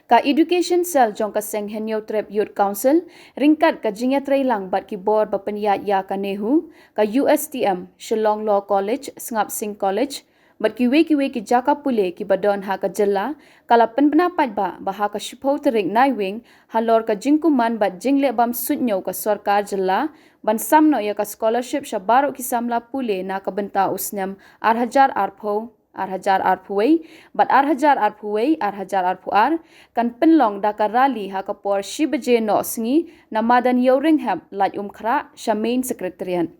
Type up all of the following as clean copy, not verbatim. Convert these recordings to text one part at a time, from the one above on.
Ka education cell jong ka seng henyo trep youth council ringkat ka jingya trailang bat ki bor bapenya ya ka nehu ka USTM Shillong Law College Sngap Singh College bat ki ki jaka pule ki badon ha ka jella kala pendapat ba ha ka shipau tering naiwing halor ka jingkuman bat jingle bam sutnyo ka sarkar jella ban samno ya ka scholarship shabaro ki samla pule na ka benta usnyam 8,000 arpho 8,000 arpuway, bat 8,000 arpuway, 8,000 arpuar, kan penlong daka rally ha kapor shibaje no sngi na madan yoring hab laj umkra shamin sekretarian.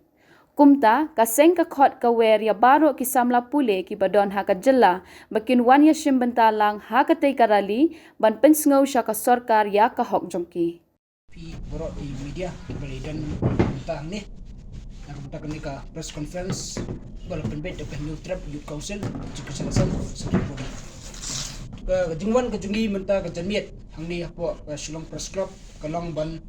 Kumta kaseng ka khot ka wer ya baro ki samla pule ki badon ha ka jella bakin wan ya shimbenta lang ha ka tei ka rally ban pensngau sha ka sarkar ya ka hok jongki. Pi borok di media balidan tang ni nak ni ka press conference bala penbet de new trap youth council jika selasan sekitar ke jingwan ke jungi menta ke jamiat hang ni apo Shillong press club kalong ban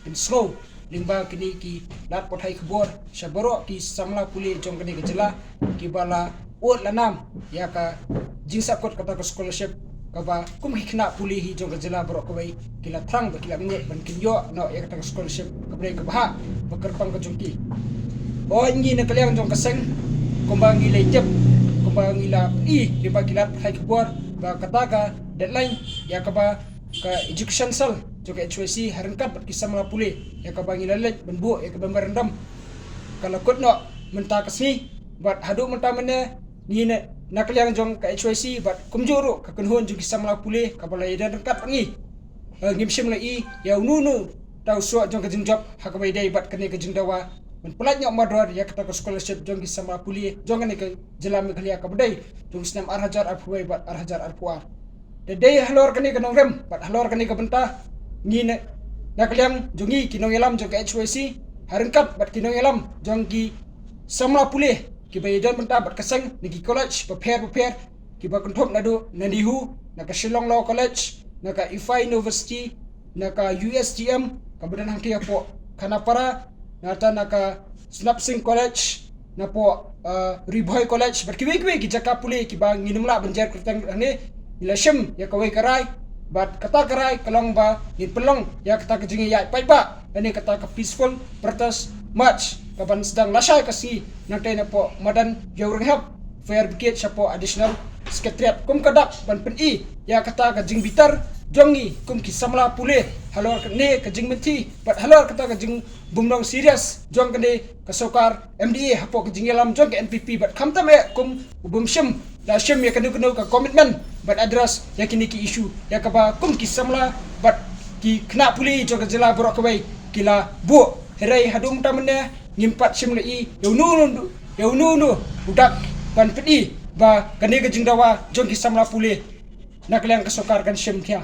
in slow limba kini ki lat pothai khbor shaboro ki samla puli jong kini ke jela ki bala ot lanam ya ka jingsa kot kata ke scholarship kaba kum hikna puli hi jong ke jela borok kawai kila thrang ba kila nge ban kinyo no ya kata ke scholarship kabre ke baha bakarpang ke jongki o ingi na kaliang jong kaseng kumbangi lejep kumbangi la di bagilat hai kebor ba kataga deadline ya kaba ka education cell juga HYC harengkat bat kisah mala pule ya kaba ngilalet benbu ya kaba merendam kalau kutno menta kasni bat hadu menta mene ni na kaliang jong ka HYC bat kumjuru ka kunhon juga kisah mala pule kaba la ida rengkat pangi ngimshim la I ya nunu tau so jong ka jingjop hakaba ida bat kene ka jingdawa men pelat nyok mador ya kata ke scholarship jong ki sama puli jong ni ke jelam khlia ka bedai jong snam 8,000 arpuai bat 8,000 arpuar de dei halor kani ke nongrem bat halor kani ke benta ni na kaliam jongi ki nongelam jong ke HYC harengkat bat ki nongelam jong ki sama puli ki bayidan benta bat keseng ni ki college prepare ki ba konthop nadu nandihu na ka Shillong Law College na ka IFI University na ka USTM ka badan hangki apo kana para nata naka Sngap Singh College napo Riboy College berkiwi-kiwi ki jaka puli ki bang nginumla banjar kertang ni ilashim ya kawai karai bat kata karai kalong ba in pelong ya kata kejingi ya pai ba ani kata ka peaceful protest march kapan sedang lasai kasi nanti napo madan yaurang hab fire brigade sapo additional secretariat kum kadak ban peni ya kata ka jing bitar jongi kum ki samla pule halor ne ka jing menti bat halor kata ka jing bumdong serious jong kene ka sokar MDA hapo ka jing yalam jong ka NPP bat khamta me kum bumshim la shim ya kanu ka commitment bat address ya kini ki issue ya ka ba kum ki samla bat ki kna puli jong ka jela borok ka bai kila bu herai hadum tamne ngimpat shim le I yaunu budak ban pedi ba kane ka jing dawa jong ki samla puli nak liang ka sokar kan shim kya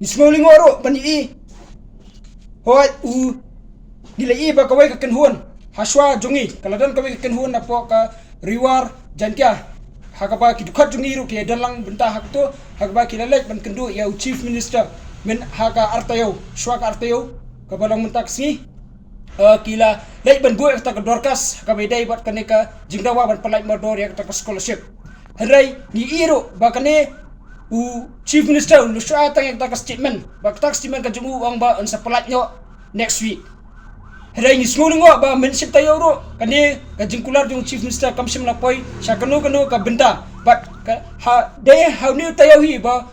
nismoling oro bani I hoi u gila I ba kawai ka kenhuan haswa jongi kaladan kawai ka kenhuan apo ka riwar jantia hakaba ki dukhat jongi ru ke dalang benta hak to hakaba ki lalek ban kendu ya chief minister men haka artayo shwa ka artayo ka balang mentaksi kila lek ban bu ta ka dorkas hakaba dai bat kane ka jingdawa ban palai modor ya ta ka scholarship harai ni iro ba kane u chief minister lu sha ta yang ta statement ba ta statement ka jungu ang ba unsa pelatnyo next week harai ni smuling ba menship tayo ro kani ka jingkular jung chief minister kamsim lapoi sa kanu ka benda but ha day how new tayo hi ba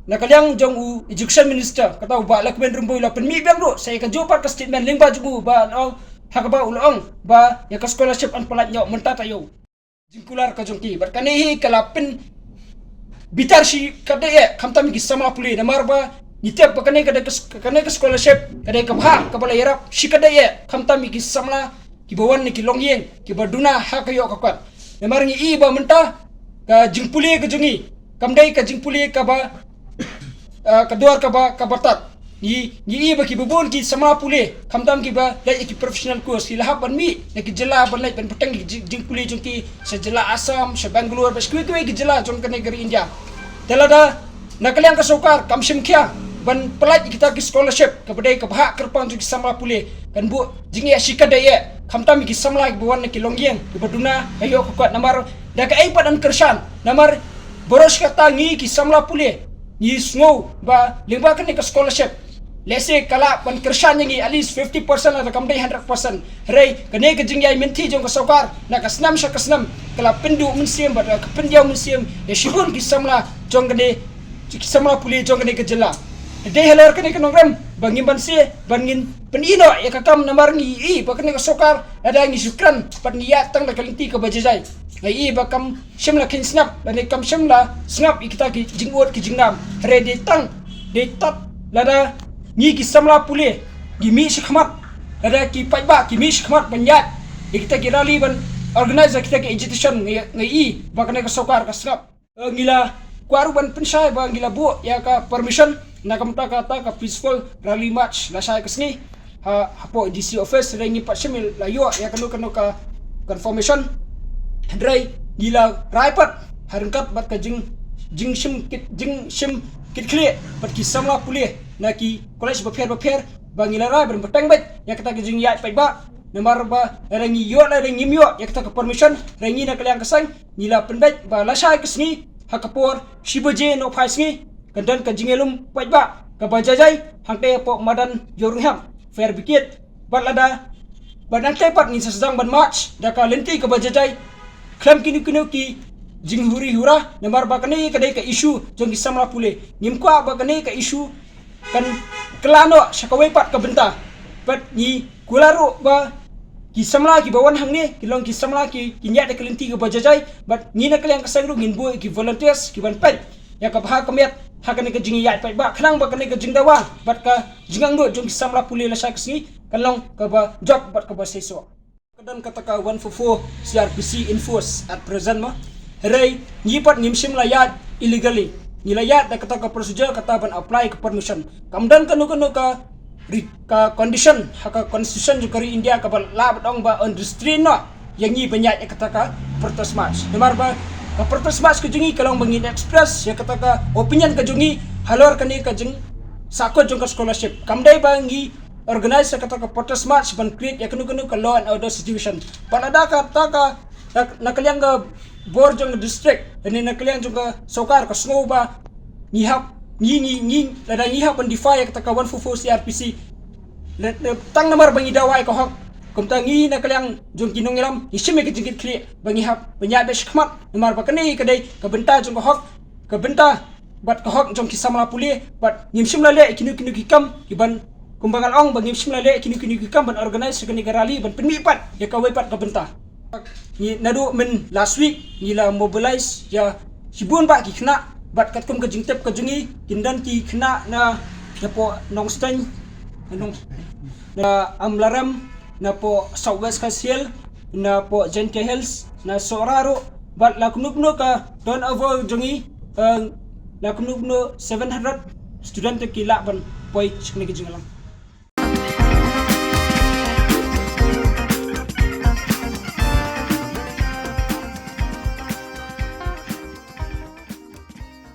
nakalyang jong u education minister kata ba lakmen rumboy la penmi bang ro saya ka jopat ka statement lingba jungu ba no hakaba ulong ba ya ka scholarship an pelatnyo menta tayo jingkular ka jungki but kani hi kalapin bitar shi kadaya khamtam ki sama puli namarba nitep pakane kane ka scholarship kadai ka bha ka bala yarap shi kadaya khamtam ki samla ki bawan ni ki longyeng ki baduna ha kayo ka kwat namar ngi I ba menta ka jingpuli ka jungi kamdai ka jingpuli ka ba ka duar ka ba ka batat ni I ba ki babon ki sama puli khamtam ki ba lai ki professional course ki lahap ban mi na ki jela ban lai ban patang jingpuli jungki sa jela Assam sa Bangalore bas kui ki jela jong kane gari India dalada nakaliang ka sokar kamsim kya ban pelat kita ki scholarship kepada ka bha kerpang jung sama puli kan bu jingi asika daya khamtam ki samla ki buan ki longyeng ki baduna ayo ka kwat namar da ka ai padan kersan namar boros ka tangi ki samla puli ni sngo ba lingba kan ka scholarship lese kala ban kershan ngi at least 50% la kam dai 100% rei kane ka jingyai menti jong ka sokar na ka snam sha ka snam kala pendu mun siem ba ka pendiau mun siem ya shibun ki samla jong kane ki samla puli jong kane ka jela de helor kane ka nongram bangin ban se bangin penino ya ka kam namar ngi I ba kane ka sokar ada ngi syukran pat ni ya tang la kalinti ka bajai ngai ba kam shimla kin snap la ne kam shimla snap ikita ki jingot ki jingnam re de tang de tat lada ni ki samla puli gi mi shikmat lada ki paiba ki mi shikmat banyat ikita ki rally ban organizer kita ki agitation ngai ba kane ka sokar ka snap ngila kwaru ban pensai ba ngila bu ya ka permission na kamta ka peaceful rally march la sai kasni hapo DC office rengi pat shimil la yo ya kanu ka confirmation Hendrai gila raipat harengkat bat ka jing shim kit kle bat ki samla pulih na ki college baper bangila rai ber betang bet ya kata jing ya pai ba namar ba rengi yo la rengi myo ya kata ka permission rengi na kaliang kasang gila pendet ba la sai kasni hakapor shibaje no phaisni kandan ka jingelum pai ba ka bajajai hangte po madan yorungham fair bikit balada badan tepat ni sedang ban march da ka lenti ka bajajai klam kini ki jing huri hura namar bakane kadai ka isu jong ki samla pule nimkwa bakane ka isu kan kelano syakawai pat ka benta pat ni kularo ba ki samla ki bawan hangne kilong ki samla ki kinya de kelenti ka bajajai bat ni na kaliang kasangru ngin bu ki volunteers ki ban pet ya ka bah kamet hakane ka jingi yai pat ba klang bakane ka jingdawa bat ka jingang do jong ki samla pule la saksi kalong ka ba job bat ka ba seso kadan kataka 144 CRPC enforce at present mo rei nyipat ngimsim layat illegally nilayat da kataka procedure kata ban apply ke permission kamdan kanu ka condition haka constitution jukari India ka lab dong ba on restrain no yang ni banyak ya kataka protest march demar ba ka protest march ke jungi kalong bangin express ya kataka opinion ke jungi halor kani ka jeng sako jong ka scholarship kamdai bangi organize kataka protest march ban create ya kanu ka law and order situation palada ka taka nakaliang ka bor jong district ani nakaliang jong ka sokar ka snow ba ngihap ni lada ngihap ban defy kataka 144 CRPC tang namar bangi dawai ka hok kumta ngi nakaliang jong kinongiram ishime ka jingit kli bangi hap banya be shkmat namar ba kani kadai ka benta jong ka hok ka benta bat ka hok jong kisamla puli bat ngimsim la le kinu kikam iban kumbangal ong bangim simlale kini kam ban organize sekali rally ban penipat ya kawai pat ka benta ni nadu men last week ni la mobilize ya hibun ba ki kena bat kat kum ka jingtep ka jungi kindan ki kena na po nongstein na amlaram na po southwest kasiel na po Gentle Hills na soraro bat la kunupno ka don over jungi la kunupno 700 student ki la ban poi chikne ki jingalang